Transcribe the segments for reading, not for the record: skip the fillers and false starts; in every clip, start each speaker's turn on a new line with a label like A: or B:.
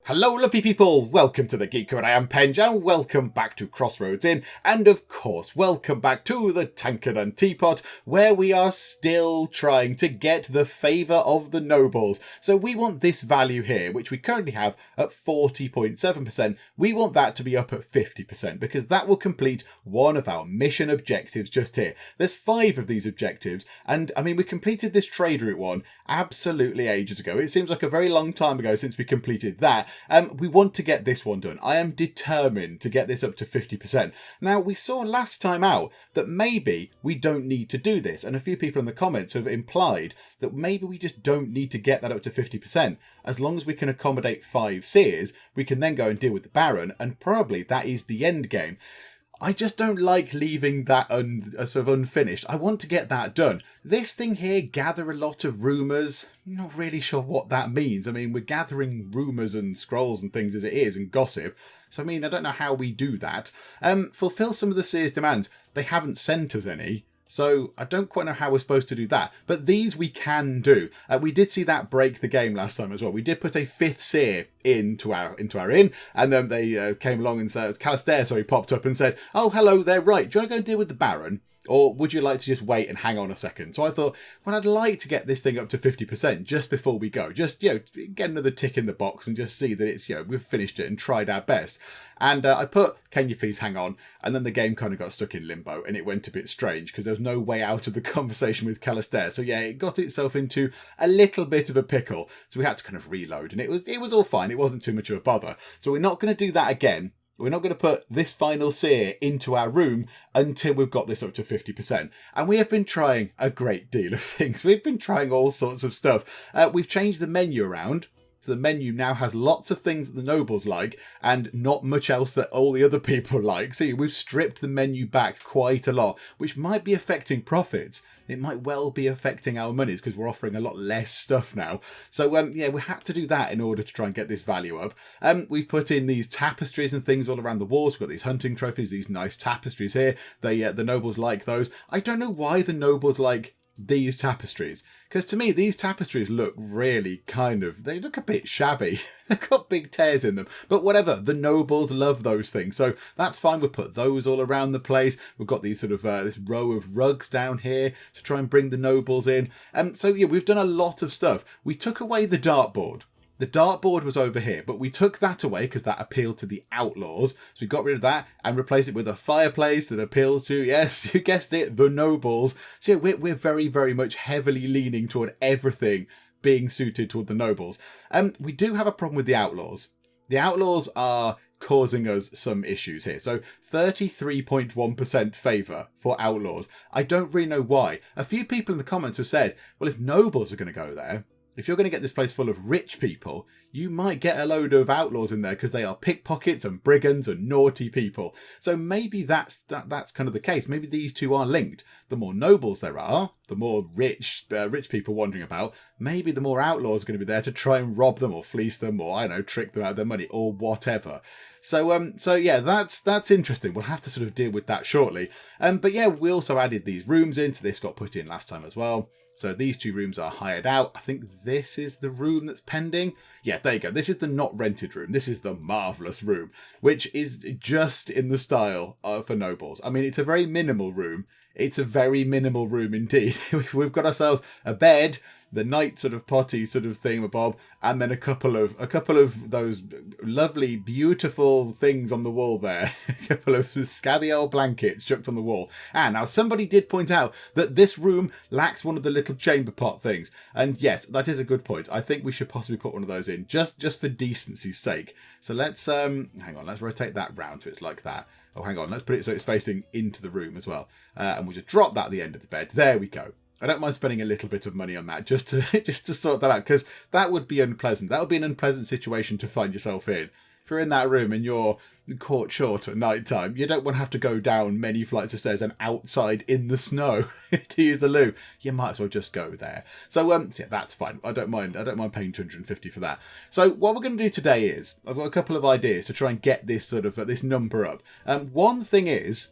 A: Hello lovely people, welcome to the Geek and I am Penge and welcome back to Crossroads Inn and of course welcome back to the Tankard and Teapot where we are still trying to get the favour of the nobles. So we want this value here, which we currently have at 40.7%, we want that to be up at 50% because that will complete one of our mission objectives just here. There's 5 of these objectives and I mean we completed this trade route one absolutely ages ago. It seems like a very long time ago since we completed that. We want to get this one done. I am determined to get this up to 50%. Now, we saw last time out that maybe we don't need to do this. And a few people in the comments have implied that maybe we just don't need to get that up to 50%. As long as we can accommodate 5 seers, we can then go and deal with the Baron. And probably that is the end game. I just don't like leaving that sort of unfinished. I want to get that done. This thing here, gather a lot of rumours. Not really sure what that means. I mean, we're gathering rumours and scrolls and things as it is and gossip. So, I mean, I don't know how we do that. Fulfill some of the seers' demands. They haven't sent us any. So I don't quite know how we're supposed to do that. But these we can do. We did see that break the game last time as well. We did put a 5th seer into our inn. And then they came along and said, Calistair, popped up and said, oh, hello there, right. Do you want to go and deal with the Baron? Or would you like to just wait and hang on a second? So I thought, well, I'd like to get this thing up to 50% just before we go. Just, get another tick in the box and just see that it's, we've finished it and tried our best. And I put, can you please hang on? And then the game kind of got stuck in limbo and it went a bit strange because there was no way out of the conversation with Calistair. So yeah, it got itself into a little bit of a pickle. So we had to kind of reload and it was all fine. It wasn't too much of a bother. So we're not going to do that again. We're not going to put this final seer into our room until we've got this up to 50%. And we have been trying a great deal of things. We've been trying all sorts of stuff. We've changed the menu around. So the menu now has lots of things that the nobles like and not much else that all the other people like. So we've stripped the menu back quite a lot, which might be affecting profits. It might well be affecting our monies because we're offering a lot less stuff now. So, yeah, we had to do that in order to try and get this value up. We've put in these tapestries and things all around the walls. We've got these hunting trophies, these nice tapestries here. The nobles like those. I don't know why the nobles like these tapestries. Because to me, these tapestries look really they look a bit shabby. They've got big tears in them. But whatever, the nobles love those things. So that's fine. We'll put those all around the place. We've got these sort of, this row of rugs down here to try and bring the nobles in. So yeah, we've done a lot of stuff. We took away the dartboard. The dartboard was over here, but we took that away because that appealed to the outlaws. So we got rid of that and replaced it with a fireplace that appeals to, yes, you guessed it, the nobles. So yeah, we're very, very much heavily leaning toward everything being suited toward the nobles. We do have a problem with the outlaws. The outlaws are causing us some issues here. So 33.1% favour for outlaws. I don't really know why. A few people in the comments have said, well, if nobles are going to go there, if you're going to get this place full of rich people, you might get a load of outlaws in there because they are pickpockets and brigands and naughty people. So maybe that's kind of the case. Maybe these two are linked. The more nobles there are, the more rich people wandering about, maybe the more outlaws are going to be there to try and rob them or fleece them or, I don't know, trick them out of their money or whatever. So yeah, that's interesting. We'll have to sort of deal with that shortly. But yeah, we also added these rooms in. So this got put in last time as well. So these 2 rooms are hired out. I think this is the room that's pending. Yeah, there you go. This is the not rented room. This is the marvellous room, which is just in the style for nobles. I mean, it's a very minimal room. It's a very minimal room indeed. We've got ourselves a bed, the night sort of potty sort of thingamabob, and then a couple of those lovely, beautiful things on the wall there. A couple of scabby old blankets chucked on the wall. And now somebody did point out that this room lacks one of the little chamber pot things. And yes, that is a good point. I think we should possibly put one of those in just for decency's sake. So let's hang on, let's rotate that round so it's like that. Oh, hang on, let's put it so it's facing into the room as well. And we'll just drop that at the end of the bed. There we go. I don't mind spending a little bit of money on that just to sort that out, because that would be unpleasant. That would be an unpleasant situation to find yourself in. If you're in that room and you're caught short at night time, you don't want to have to go down many flights of stairs and outside in the snow to use the loo. You might as well just go there. So yeah, that's fine. I don't mind paying 250 for that. So what we're going to do today is I've got a couple of ideas to try and get this sort of this number up. One thing is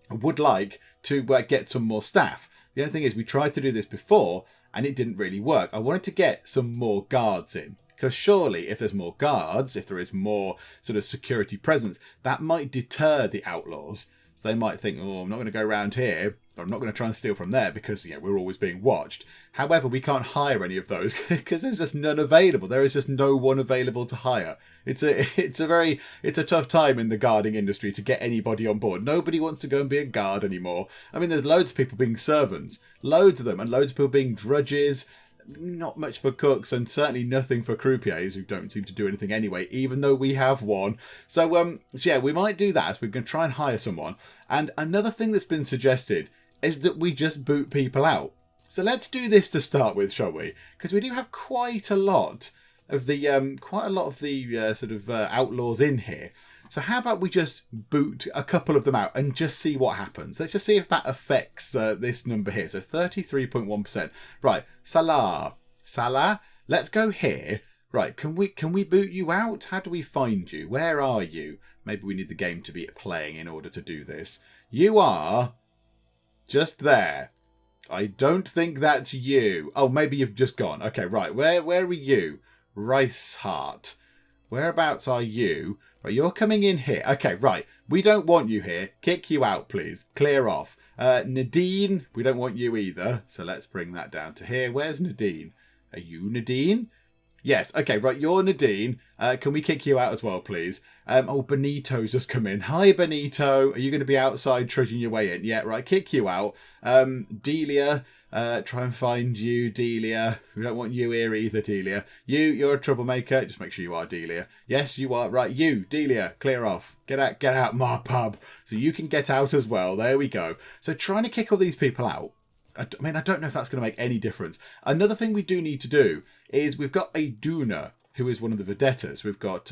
A: I would like to get some more staff. The only thing is we tried to do this before and it didn't really work. I wanted to get some more guards in. Because surely if there's more guards, if there is more sort of security presence, that might deter the outlaws. So they might think, oh, I'm not going to go around here, or I'm not going to try and steal from there because, we're always being watched. However, we can't hire any of those because there's just none available. There is just no one available to hire. It's a tough time in the guarding industry to get anybody on board. Nobody wants to go and be a guard anymore. I mean, there's loads of people being servants, loads of them, and loads of people being drudges. Not much for cooks, and certainly nothing for croupiers who don't seem to do anything anyway, even though we have one. So yeah, we might do that. So we're going to try and hire someone. And another thing that's been suggested is that we just boot people out. So let's do this to start with, shall we? Because we do have quite a lot of the outlaws in here. So how about we just boot a couple of them out and just see what happens? Let's just see if that affects this number here. So 33.1%. Right, Salah, let's go here. Right, can we boot you out? How do we find you? Where are you? Maybe we need the game to be playing in order to do this. You are just there. I don't think that's you. Oh, maybe you've just gone. Okay, right. Where are you? Rice Heart. Whereabouts are you? Right, you're coming in here. Okay, right. We don't want you here. Kick you out, please. Clear off. Nadine, we don't want you either. So let's bring that down to here. Where's Nadine? Are you Nadine? Yes. Okay, right. You're Nadine. Can we kick you out as well, please? Benito's just come in. Hi, Benito. Are you going to be outside trudging your way in? Yeah, right. Kick you out. Delia, try and find you, Delia. We don't want you here either, Delia. You're a troublemaker. Just make sure you are Delia. Yes, you are. Right, you, Delia, clear off. Get out my pub. So you can get out as well. There we go. So trying to kick all these people out. I mean, I don't know if that's going to make any difference. Another thing we do need to do is we've got a Duna, who is one of the Vedetas. We've got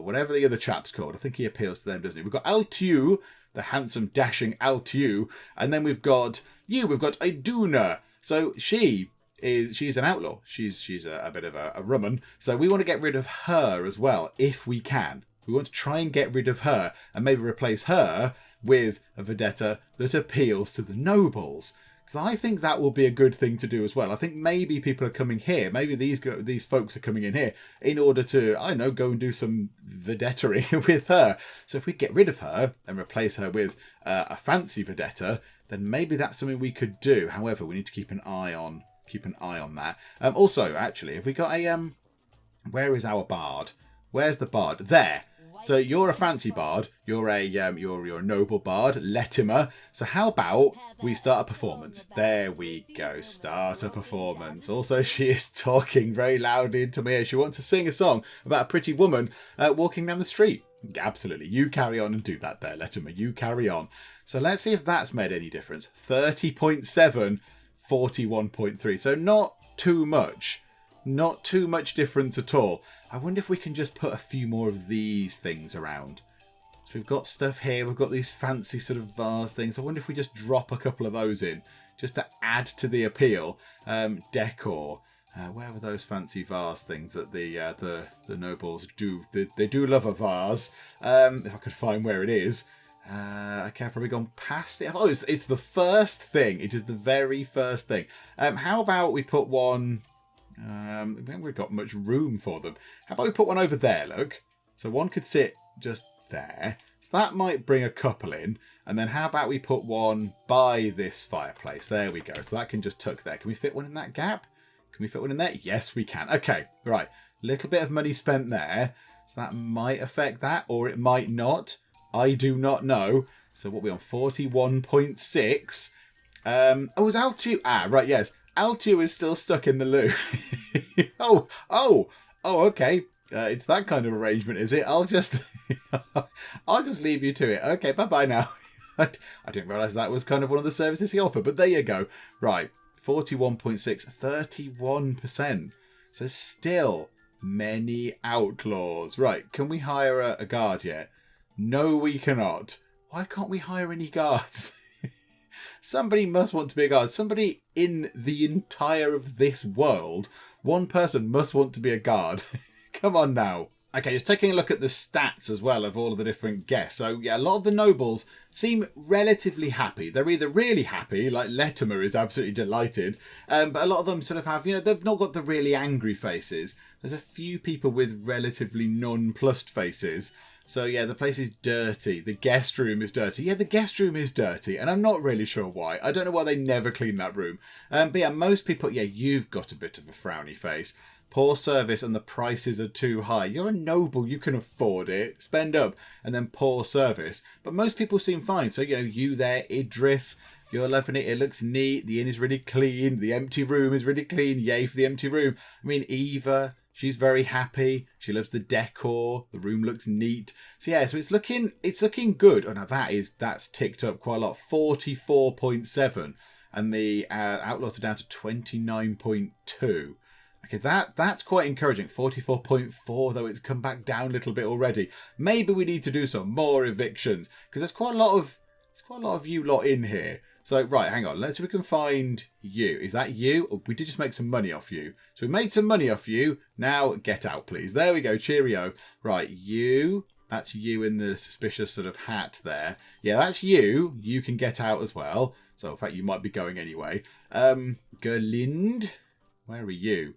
A: whatever the other chap's called. I think he appeals to them, doesn't he? We've got Altiu, the handsome, dashing Altiu, and then we've got you. We've got a Duna. So she's an outlaw. She's a bit of a rumman. So we want to get rid of her as well, if we can. We want to try and get rid of her and maybe replace her with a Vedeta that appeals to the nobles. Because I think that will be a good thing to do as well. I think maybe people are coming here. Maybe these folks are coming in here in order to, I don't know, go and do some vedettering with her. So if we get rid of her and replace her with a fancy Vedeta, then maybe that's something we could do. However, we need to keep an eye on that. Also, actually, have we got a where is our bard? Where's the bard? There. So you're a fancy bard. You're a noble bard, Latimer. So how about we start a performance? There we go. Start a performance. Also, she is talking very loudly into my ear. She wants to sing a song about a pretty woman walking down the street. Absolutely. You carry on and do that there, Latimer. You carry on. So let's see if that's made any difference. 30.7, 41.3. So not too much. Not too much difference at all. I wonder if we can just put a few more of these things around. So we've got stuff here. We've got these fancy sort of vase things. I wonder if we just drop a couple of those in just to add to the appeal. Decor. Where were those fancy vase things that the nobles do? They do love a vase. If I could find where it is. Okay, I've probably gone past it. Oh, it's the first thing. It is the very first thing. How about we put one... we haven't really got much room for them. How about we put one over there, look? So one could sit just there. So that might bring a couple in. And then how about we put one by this fireplace? There we go. So that can just tuck there. Can we fit one in that gap? Can we fit one in there? Yes, we can. Okay, right. Little bit of money spent there. So that might affect that, or it might not. I do not know. So what are we on? 41.6. Oh, is Altu? Ah, right, yes. Altu is still stuck in the loo. oh, okay. It's that kind of arrangement, is it? I'll just leave you to it. Okay, bye-bye now. I didn't realise that was kind of one of the services he offered, but there you go. Right, 41.6, 31%. So still many outlaws. Right, can we hire a guard yet? No, we cannot. Why can't we hire any guards? Somebody must want to be a guard. Somebody in the entire of this world, one person must want to be a guard. Come on now. Okay, just taking a look at the stats as well of all of the different guests. So, yeah, a lot of the nobles seem relatively happy. They're either really happy, like Latimer is absolutely delighted, but a lot of them sort of have, they've not got the really angry faces. There's a few people with relatively nonplussed faces. So, yeah, the place is dirty. The guest room is dirty. Yeah, the guest room is dirty, and I'm not really sure why. I don't know why they never clean that room. But, yeah, most people, yeah, you've got a bit of a frowny face. Poor service and the prices are too high. You're a noble, you can afford it. Spend up. And then poor service. But most people seem fine. So, you there, Idris, you're loving it. It looks neat. The inn is really clean. The empty room is really clean. Yay for the empty room. I mean, Eva, she's very happy. She loves the decor. The room looks neat. So, yeah, so it's looking good. Oh, now that's ticked up quite a lot. 44.7. And the Outlaws are down to 29.2. Okay, that's quite encouraging. 44.4, though it's come back down a little bit already. Maybe we need to do some more evictions because there's quite a lot of you lot in here. So right, hang on. Let's see if we can find you. Is that you? Oh, we did just make some money off you. So we made some money off you. Now get out, please. There we go. Cheerio. Right, you. That's you in the suspicious sort of hat there. Yeah, that's you. You can get out as well. So in fact, you might be going anyway. Gerlind, where are you?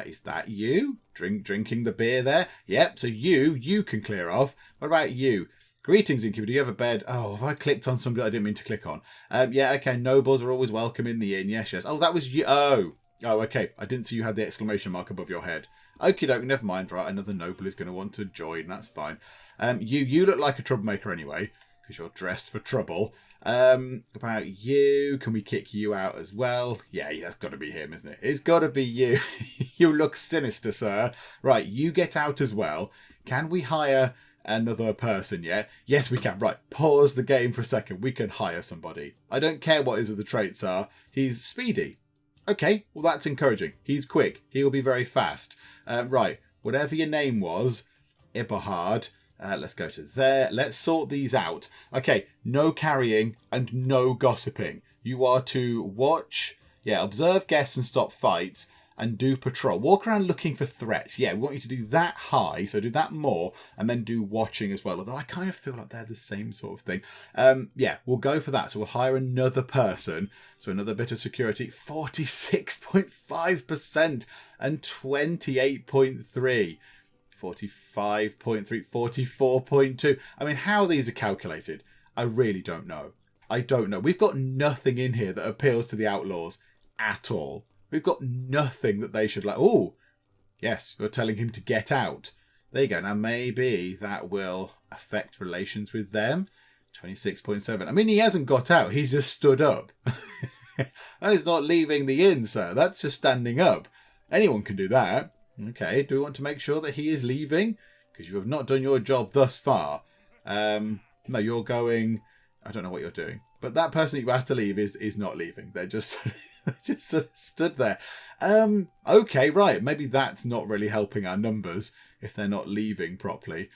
A: Is that you? Drinking the beer there? Yep, so you can clear off. What about you? Greetings, Innkeeper. Do you have a bed? Oh, have I clicked on somebody I didn't mean to click on? Yeah, okay. Nobles are always welcome in the inn. Yes. Oh, that was you. Oh, okay. I didn't see you had the exclamation mark above your head. Okie doke, never mind. Right, another noble is going to want to join. That's fine. You look like a troublemaker anyway, because you're dressed for trouble. About you, can we kick you out as well? Yeah, that's got to be him, isn't it? It's got to be you. You look sinister, sir. Right, you get out as well. Can we hire another person yet? Yes, we can. Right, pause the game for a second. We can hire somebody. I don't care what his other traits are. He's speedy. Okay, well, that's encouraging. He's quick. He'll be very fast. Right, whatever your name was, Eberhard. Let's go to there. Let's sort these out. Okay, no carrying and no gossiping. You are to watch, observe guests and stop fights and do patrol. Walk around looking for threats. Yeah, we want you to do that high, so do that more, and then do watching as well. Although I kind of feel like they're the same sort of thing. We'll go for that. So we'll hire another person. So another bit of security. 46.5% and 28.3%. 45.3, 44.2. I mean, how these are calculated, I really don't know. I don't know. We've got nothing in here that appeals to the Outlaws at all. We've got nothing that they should like. Oh, yes, you're telling him to get out. There you go. Now, maybe that will affect relations with them. 26.7. I mean, he hasn't got out. He's just stood up. That is not leaving the inn, sir. That's just standing up. Anyone can do that. Okay, do we want to make sure that he is leaving? Because you have not done your job thus far. No, you're going... I don't know what you're doing. But that person you asked to leave is not leaving. They're just just sort of stood there. Okay, right. Maybe that's not really helping our numbers if they're not leaving properly.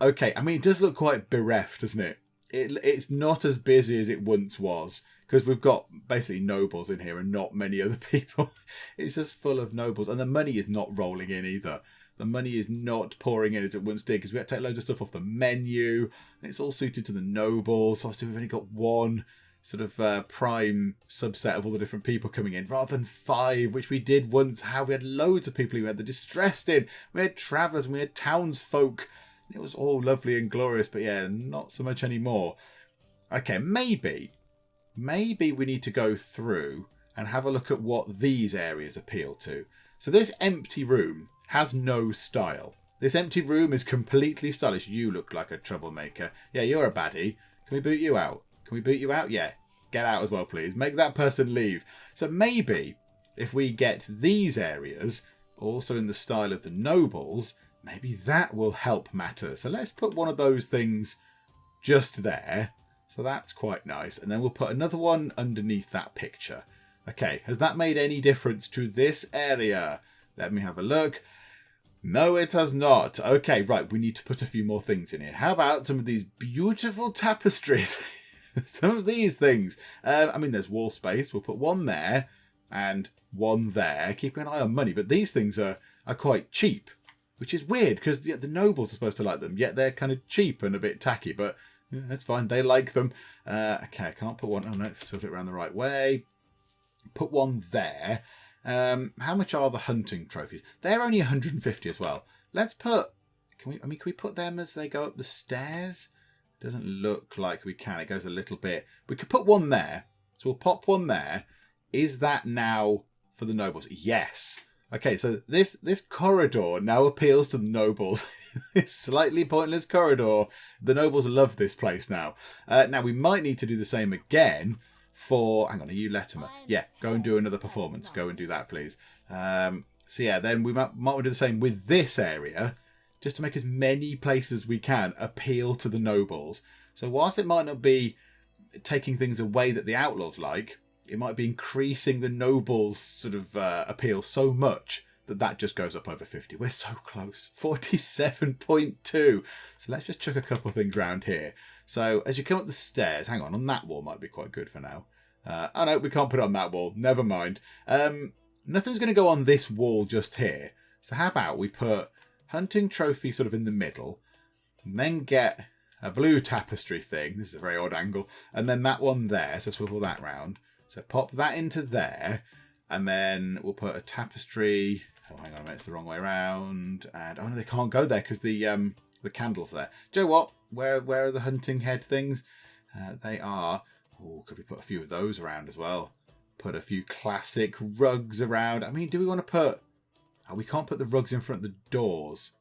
A: Okay, I mean, it does look quite bereft, doesn't it? It's not as busy as it once was. Because we've got basically nobles in here and not many other people. It's just full of nobles. And the money is not rolling in either. The money is not pouring in as it once did. Because we had to take loads of stuff off the menu. And it's all suited to the nobles. So obviously we've only got one sort of prime subset of all the different people coming in. Rather than 5, which we did once have. We had loads of people who had the distressed in. We had travellers and we had townsfolk. It was all lovely and glorious. But yeah, not so much anymore. Okay, maybe we need to go through and have a look at what these areas appeal to. So this empty room has no style. This empty room is completely stylish. You look like a troublemaker. Yeah, you're a baddie. Can we boot you out? Can we boot you out? Yeah. Get out as well, please. Make that person leave. So maybe if we get these areas also in the style of the nobles, maybe that will help matters. So let's put one of those things just there. So that's quite nice. And then we'll put another one underneath that picture. Okay, has that made any difference to this area? Let me have a look. No, it has not. Okay, right, we need to put a few more things in here. How about some of these beautiful tapestries? Some of these things. I mean, there's wall space. We'll put one there and one there. Keeping an eye on money. But these things are quite cheap. which is weird because the nobles are supposed to like them, yet they're kind of cheap and a bit tacky, but yeah, that's fine. They like them. Okay, I can't put one. Oh no, flip it around the right way. Put one there. How much are the hunting trophies? They're only 150 as well. Let's put... Can we put them as they go up the stairs? Doesn't look like we can. It goes a little bit. We could put one there. So we'll pop one there. Is that now for the nobles? Yes. Okay, so this corridor now appeals to the nobles. This slightly pointless corridor. The nobles love this place now. Now, we might need to do the same again for... Hang on, are you Latimer? Yeah, go and do another performance. Go and do that, please. So yeah, then we might want to do the same with this area, just to make as many places as we can appeal to the nobles. So whilst it might not be taking things away that the outlaws like, it might be increasing the nobles' sort of appeal so much that just goes up over 50. We're so close. 47.2. So let's just chuck a couple of things around here. So as you come up the stairs, hang on that wall might be quite good for now. Oh no, we can't put it on that wall. Never mind. Nothing's going to go on this wall just here. So how about we put hunting trophy sort of in the middle, and then get a blue tapestry thing. This is a very odd angle. And then that one there. So swivel that round. So pop that into there. And then we'll put a tapestry. Oh, hang on a minute. It's the wrong way around. And oh no, they can't go there because the candle's there. Do you know what? Where are the hunting head things? They are... Oh, could we put a few of those around as well? Put a few classic rugs around. I mean, do we want to put... Oh, we can't put the rugs in front of the doors.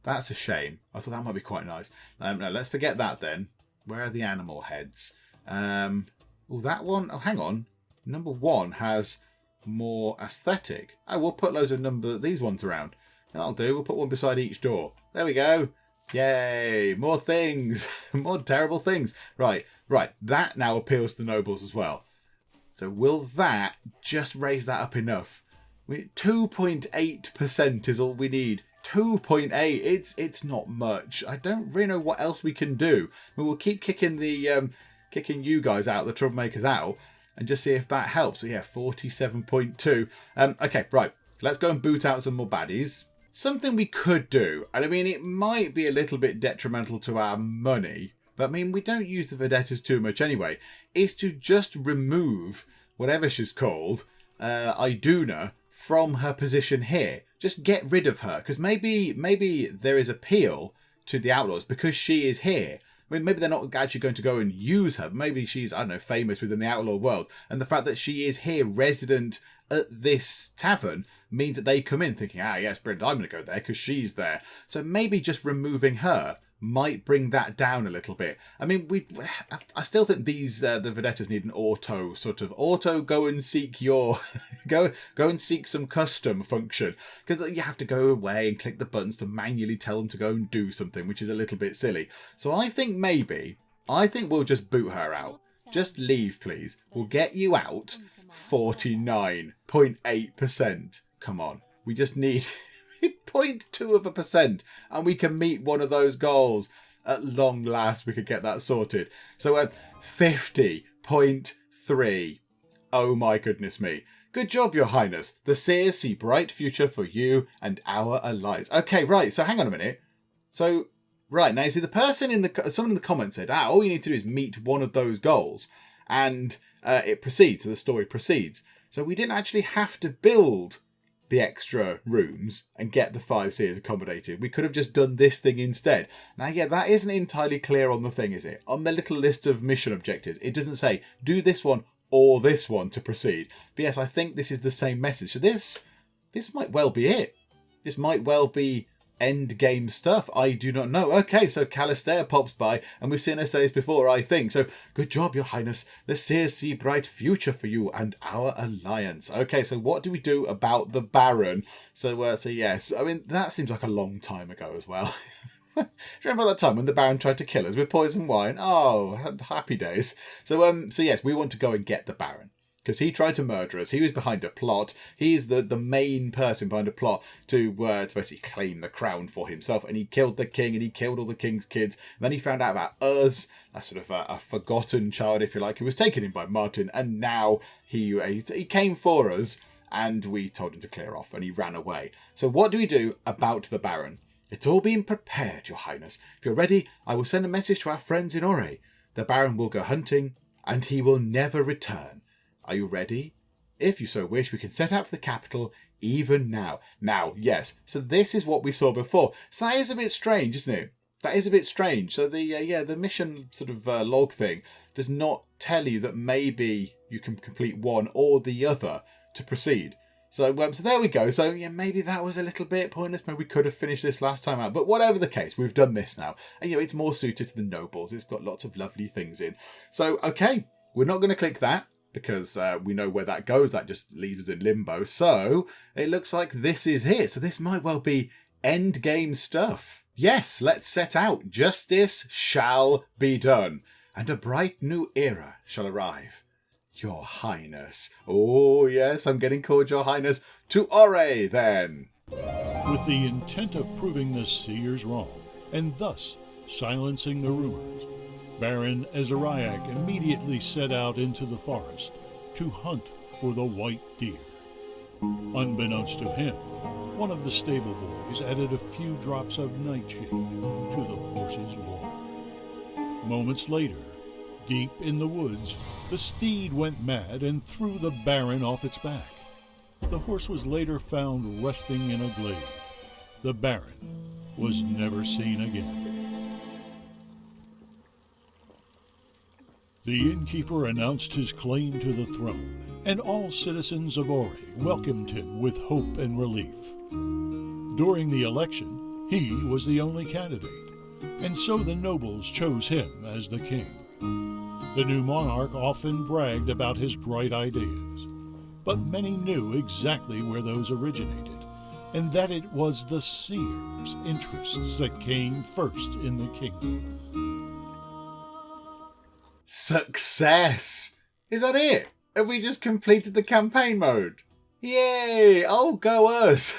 A: That's a shame. I thought that might be quite nice. No, let's forget that then. Where are the animal heads? Oh, that one. Oh, hang on. Number 1 has more aesthetic. Oh, we'll put loads of these ones around. That'll do. We'll put one beside each door. There we go. Yay. More things. More terrible things. Right. That now appeals to the nobles as well. So will that just raise that up enough? 2.8% is all we need. 2.8. It's not much. I don't really know what else we can do. We'll keep kicking you guys out, the troublemakers out, and just see if that helps. So yeah, 47.2. Okay, right. Let's go and boot out some more baddies. Something we could do, and I mean, it might be a little bit detrimental to our money, but I mean, we don't use the Vedetas too much anyway, is to just remove whatever she's called, Iduna, from her position here. Just get rid of her, because maybe there is appeal to the outlaws because she is here. I mean, maybe they're not actually going to go and use her. Maybe she's, I don't know, famous within the outlaw world. And the fact that she is here resident at this tavern means that they come in thinking, yes, Brenda, I'm going to go there because she's there. So maybe just removing her might bring that down a little bit. I mean, I still think these the Vedetas need an auto go and seek your go and seek some custom function, because you have to go away and click the buttons to manually tell them to go and do something, which is a little bit silly. So I think we'll just boot her out. Just leave, please. We'll get you out. 49.8%. Come on, we just need 0.2%, and we can meet one of those goals. At long last, we could get that sorted. So 50.3. Oh my goodness me. Good job, Your Highness. The seers see bright future for you and our alliance. Okay, right, so hang on a minute. So, right, now you see the person someone in the comments said, all you need to do is meet one of those goals, and it proceeds, so the story proceeds. So we didn't actually have to build the extra rooms and get the 5 seers accommodated. We could have just done this thing instead. Now, yeah, that isn't entirely clear on the thing, is it? On the little list of mission objectives, it doesn't say, do this one or this one to proceed. But yes, I think this is the same message. So this might well be it. This might well be end game stuff. I do not know. Okay, so Calistea pops by, and we've seen her say this before, I think. So, good job, Your Highness. The seers see bright future for you and our alliance. Okay, so what do we do about the Baron? So yes. I mean, that seems like a long time ago as well. Do you remember that time when the Baron tried to kill us with poison wine? Oh, happy days. So yes, we want to go and get the Baron, because he tried to murder us. He was behind a plot. He's the main person behind a plot to basically claim the crown for himself. And he killed the king, and he killed all the king's kids. And then he found out about us, a sort of a forgotten child, if you like, who was taken in by Martin. And now he came for us, and we told him to clear off, and he ran away. So what do we do about the Baron? It's all being prepared, your highness. If you're ready, I will send a message to our friends in Orrey. The Baron will go hunting, and he will never return. Are you ready? If you so wish, we can set out for the capital even now. Now, yes, so this is what we saw before. So that is a bit strange, isn't it? That is a bit strange. So the mission sort of log thing does not tell you that maybe you can complete one or the other to proceed. So there we go. So yeah, maybe that was a little bit pointless. Maybe we could have finished this last time out. But whatever the case, we've done this now. And it's more suited to the nobles. It's got lots of lovely things in. So, okay, we're not going to click that because we know where that goes. That just leaves us in limbo. So it looks like this is it. So this might well be end game stuff. Yes, let's set out. Justice shall be done. And a bright new era shall arrive. Your Highness. Oh, yes, I'm getting called Your Highness. To Orrey, then.
B: With the intent of proving the seers wrong, and thus silencing the rumors, Baron Ezariah immediately set out into the forest to hunt for the white deer. Unbeknownst to him, one of the stable boys added a few drops of nightshade to the horse's water. Moments later, deep in the woods, the steed went mad and threw the Baron off its back. The horse was later found resting in a glade. The Baron was never seen again. The innkeeper announced his claim to the throne, and all citizens of Orrey welcomed him with hope and relief. During the election, he was the only candidate, and so the nobles chose him as the king. The new monarch often bragged about his bright ideas, but many knew exactly where those originated, and that it was the seers' interests that came first in the kingdom.
A: Success! Is that it? Have we just completed the campaign mode? Yay! Oh, go us!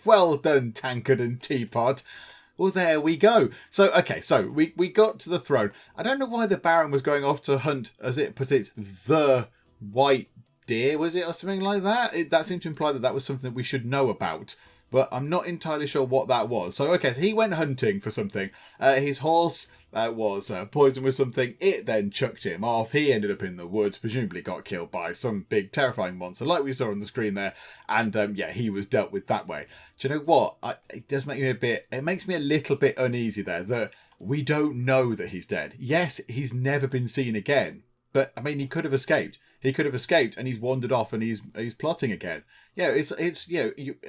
A: Well done, Tankard and Teapot. Well, there we go. So, okay, so we got to the throne. I don't know why the Baron was going off to hunt, as it put it, the white deer, was it, or something like that? That seemed to imply that that was something that we should know about, but I'm not entirely sure what that was. So, okay, so he went hunting for something. His horse was poisoned with something. It then chucked him off. He ended up in the woods, presumably got killed by some big, terrifying monster, like we saw on the screen there. And yeah, he was dealt with that way. Do you know what? It does make me it makes me a little bit uneasy there that we don't know that he's dead. Yes, he's never been seen again. But, I mean, he could have escaped. He could have escaped and he's wandered off and he's plotting again. It's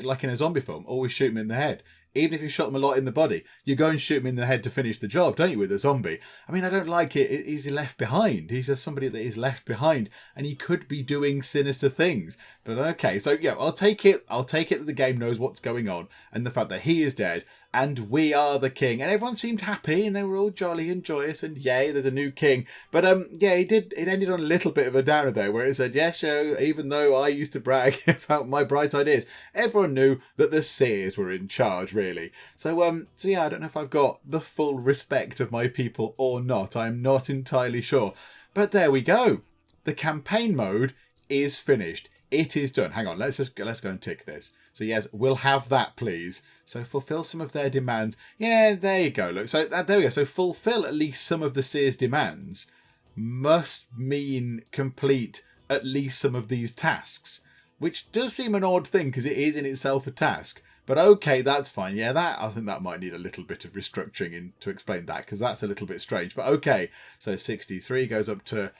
A: like in a zombie film, always shoot him in the head. Even if you shot them a lot in the body, you go and shoot him in the head to finish the job, don't you, with a zombie? I mean, I don't like it. He's left behind. He's just somebody that is left behind, and he could be doing sinister things. But okay, so yeah, I'll take it that the game knows what's going on, and the fact that he is dead, and we are the king. And everyone seemed happy, and they were all jolly and joyous, and yay, there's a new king. But yeah, it ended on a little bit of a downer there, where it said, yes, even though I used to brag about my bright ideas, everyone knew that the seers were in charge, really. So yeah, I don't know if I've got the full respect of my people or not. I'm not entirely sure. But there we go. The campaign mode is finished. It is done. Hang on, let's go and tick this. So yes, we'll have that, please. So fulfill some of their demands. Yeah, there you go. Look, so there we go. So fulfill at least some of the seers' demands must mean complete at least some of these tasks, which does seem an odd thing because it is in itself a task. But okay, that's fine. Yeah, I think that might need a little bit of restructuring to explain that, because that's a little bit strange. But okay, so 63 goes up to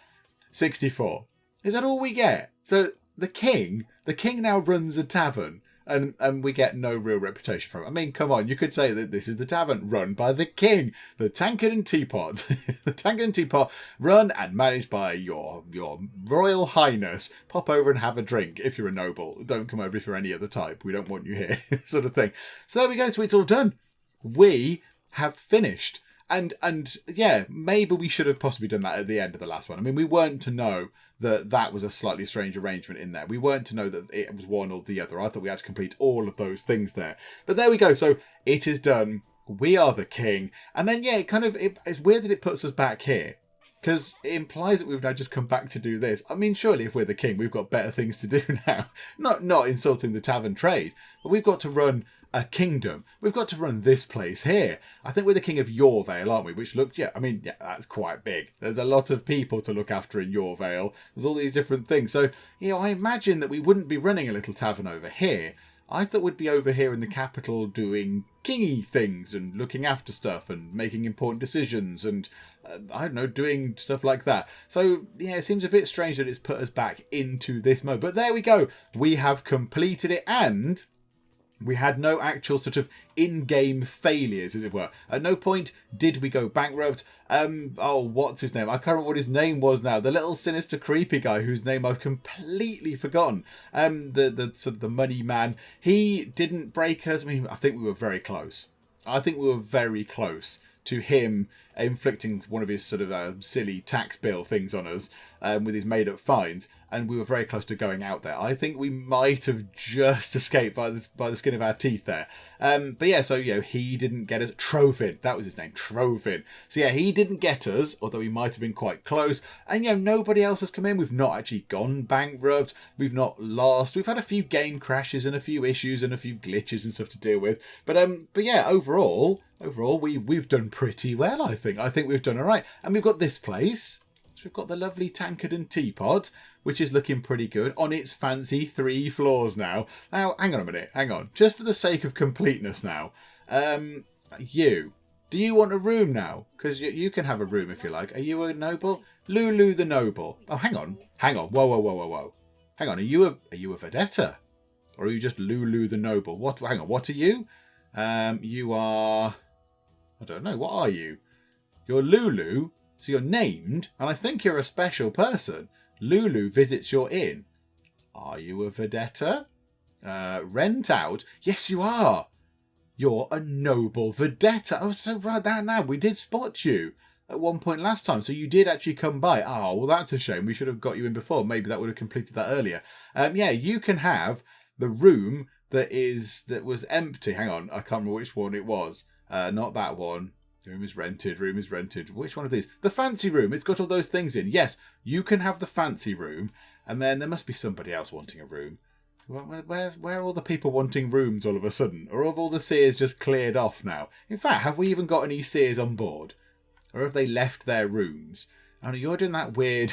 A: 64. Is that all we get? So the king now runs a tavern, and we get no real reputation from it. I mean, come on, you could say that this is the tavern run by the king, the Tankard and Teapot. The Tankard and Teapot, run and managed by your Royal Highness. Pop over and have a drink if you're a noble. Don't come over if you're any other type. We don't want you here, sort of thing. So there we go. So it's all done. We have finished. And yeah, maybe we should have possibly done that at the end of the last one. I mean, we weren't to know that was a slightly strange arrangement in there. We weren't to know that it was one or the other. I thought we had to complete all of those things there. But there we go. So it is done. We are the king. And then, yeah, it's weird that it puts us back here, because it implies that we've now just come back to do this. I mean, surely if we're the king, we've got better things to do now. Not insulting the tavern trade, but we've got to run a kingdom, we've got to run this place here. I think we're the King of Yorevale, aren't we? Which looked, that's quite big. There's a lot of people to look after in Yorevale. There's all these different things. So, I imagine that we wouldn't be running a little tavern over here. I thought we'd be over here in the capital doing kingy things and looking after stuff and making important decisions and, I don't know, doing stuff like that. So, it seems a bit strange that it's put us back into this mode. But there we go. We have completed it, and we had no actual sort of in-game failures, as it were. At no point did we go bankrupt. What's his name? I can't remember what his name was now. The little sinister creepy guy whose name I've completely forgotten. The sort of the money man. He didn't break us. I mean, I think we were very close. To him inflicting one of his sort of silly tax bill things on us with his made-up fines, and we were very close to going out there. I think we might have just escaped by the skin of our teeth there. He didn't get us. Trovin, that was his name, Trovin. So he didn't get us, although he might have been quite close. And nobody else has come in. We've not actually gone bankrupt. We've not lost. We've had a few game crashes and a few issues and a few glitches and stuff to deal with. Overall, we've done pretty well, I think. I think we've done all right. And we've got this place. So we've got the lovely tankard and teapot, which is looking pretty good on its fancy 3 floors now. Now, hang on a minute. Hang on. Just for the sake of completeness now. Do you want a room now? Because you can have a room if you like. Are you a noble? Lulu the noble. Oh, hang on. Whoa. Hang on. Are you a Vedeta? Or are you just Lulu the noble? Hang on. What are you? You are... I don't know. What are you? You're Lulu. So you're named. And I think you're a special person. Lulu visits your inn. Are you a Vedeta? Rent out? Yes, you are. You're a noble Vedeta. Oh, so right that now. We did spot you at one point last time. So you did actually come by. Oh, well, that's a shame. We should have got you in before. Maybe that would have completed that earlier. You can have the room that was empty. Hang on. I can't remember which one it was. Not that one. Room is rented. Which one of these? The fancy room. It's got all those things in. Yes, you can have the fancy room. And then there must be somebody else wanting a room. Where are all the people wanting rooms all of a sudden? Or have all the seers just cleared off now? In fact, have we even got any seers on board? Or have they left their rooms? Oh, no, you're doing that weird...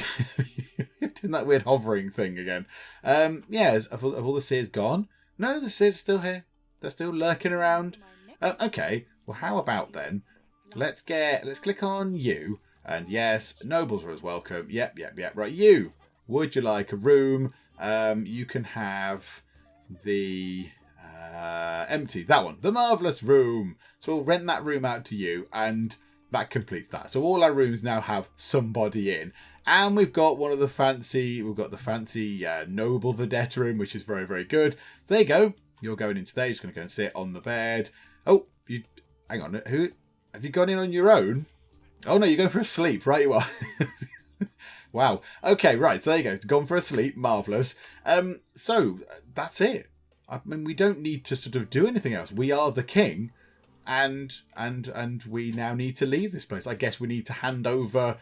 A: hovering thing again. Have all the seers gone? No, the seers are still here. They're still lurking around. Okay, well, how about then... Let's click on you. And yes, nobles are as welcome. Yep. Right, you. Would you like a room? You can have the empty. That one. The marvellous room. So we'll rent that room out to you. And that completes that. So all our rooms now have somebody in. And we've got the fancy noble Vedeta room, which is very, very good. There you go. You're going into there. You're just going to go and sit on the bed. Oh, hang on. Who... Have you gone in on your own? Oh, no, you're going for a sleep. Right, you are. Wow. Okay, right. So there you go. It's gone for a sleep. Marvellous. So that's it. I mean, we don't need to sort of do anything else. We are the king, and we now need to leave this place. I guess we need to hand over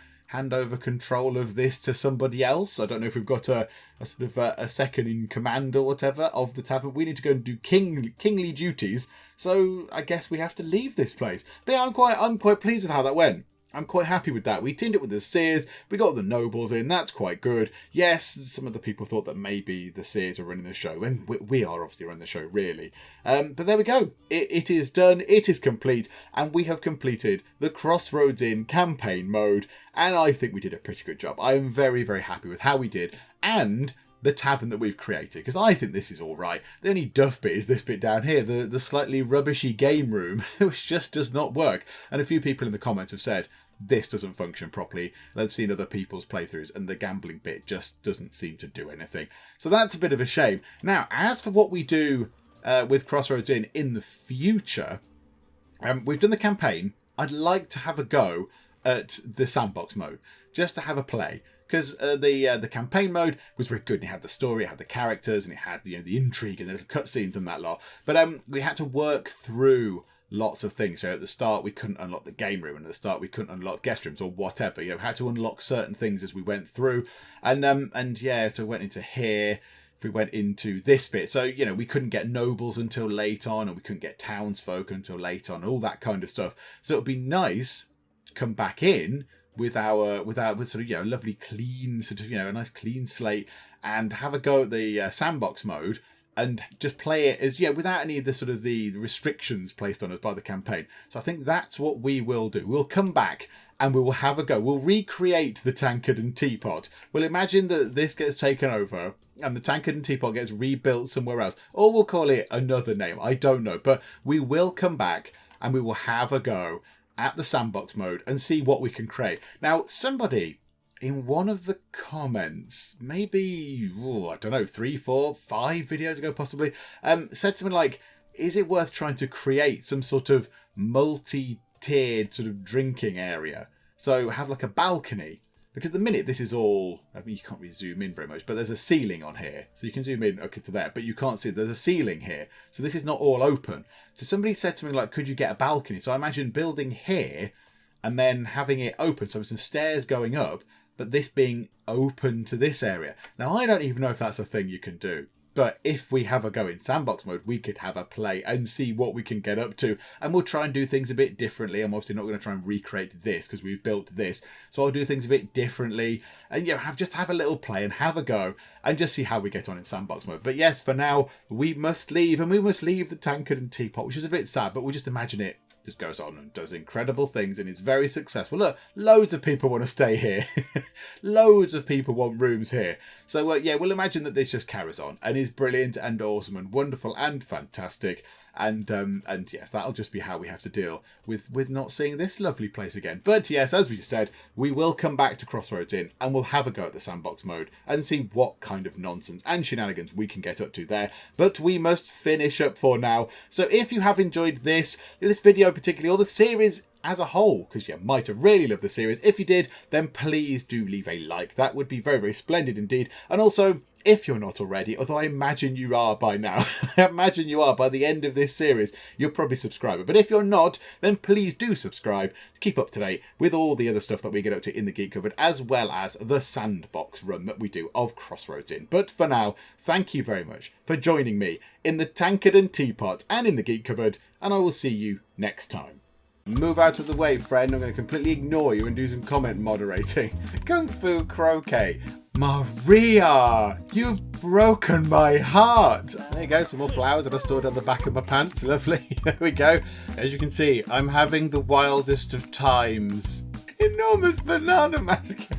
A: control of this to somebody else. I don't know if we've got a sort of a second in command or whatever of the tavern. We need to go and do kingly duties. So I guess we have to leave this place. But yeah, I'm quite pleased with how that went. I'm quite happy with that. We teamed it with the seers. We got the nobles in. That's quite good. Yes, some of the people thought that maybe the seers were running the show. And we are obviously running the show, really. But there we go. It is done. It is complete. And we have completed the Crossroads Inn campaign mode. And I think we did a pretty good job. I am very, very happy with how we did. And the tavern that we've created, because I think this is all right. The only duff bit is this bit down here, the slightly rubbishy game room, which just does not work. And a few people in the comments have said, this doesn't function properly. They've seen other people's playthroughs, and the gambling bit just doesn't seem to do anything. So that's a bit of a shame. Now, as for what we do with Crossroads Inn in the future, we've done the campaign. I'd like to have a go at the sandbox mode, just to have a play. Because the campaign mode was very good. And it had the story, it had the characters, and it had the intrigue and the little cutscenes and that lot. But we had to work through lots of things. So at the start, we couldn't unlock the game room, and at the start, we couldn't unlock guest rooms or whatever. Had to unlock certain things as we went through. So we went into here. if we went into this bit. So, you know, we couldn't get nobles until late on, and we couldn't get townsfolk until late on, all that kind of stuff. So it would be nice to come back in with sort of, you know, lovely clean sort of, you know, a nice clean slate, and have a go at the sandbox mode and just play it as, yeah, without any of the sort of the restrictions placed on us by the campaign. So I think that's what we will do. We'll come back and we will have a go. We'll recreate the tankard and teapot. We'll imagine that this gets taken over and the tankard and teapot gets rebuilt somewhere else. Or we'll call it another name. I don't know. But we will come back and we will have a go at the sandbox mode and see what we can create. Now, somebody in one of the comments, maybe, I don't know, 3, 4, 5 videos ago possibly, said something like, is it worth trying to create some sort of multi-tiered sort of drinking area? So have like a balcony. Because at the minute this is all, I mean, you can't really zoom in very much, but there's a ceiling on here. So you can zoom in, okay, to there, but you can't see, there's a ceiling here. So this is not all open. So somebody said something like, could you get a balcony? So I imagine building here and then having it open. So some stairs going up, but this being open to this area. Now, I don't even know if that's a thing you can do. But if we have a go in sandbox mode, we could have a play and see what we can get up to. And we'll try and do things a bit differently. I'm obviously not going to try and recreate this because we've built this. So I'll do things a bit differently. And yeah, just have a little play and have a go and just see how we get on in sandbox mode. But yes, for now, we must leave. And we must leave the tankard and teapot, which is a bit sad. But we'll just imagine it just goes on and does incredible things and is very successful. Look, loads of people want to stay here. Loads of people want rooms here. So yeah, we'll imagine that this just carries on and is brilliant and awesome and wonderful and fantastic. And yes, that'll just be how we have to deal with not seeing this lovely place again. But yes, as we just said, we will come back to Crossroads Inn and we'll have a go at the sandbox mode and see what kind of nonsense and shenanigans we can get up to there. But we must finish up for now. So if you have enjoyed this video particularly, or the series as a whole, because you might have really loved the series, if you did, then please do leave a like. That would be very, very splendid indeed. And also, if you're not already, although I imagine you are by now, I imagine you are by the end of this series, you're probably a subscriber. But if you're not, then please do subscribe to keep up to date with all the other stuff that we get up to in the Geek Cupboard, as well as the sandbox run that we do of Crossroads Inn. But for now, thank you very much for joining me in the tankard and teapot and in the Geek Cupboard, and I will see you next time. Move out of the way, friend. I'm going to completely ignore you and do some comment moderating. Kung Fu Croquet. Maria, you've broken my heart. There you go, some more flowers that I stored on the back of my pants. Lovely. There we go. As you can see, I'm having the wildest of times. Enormous banana massacre.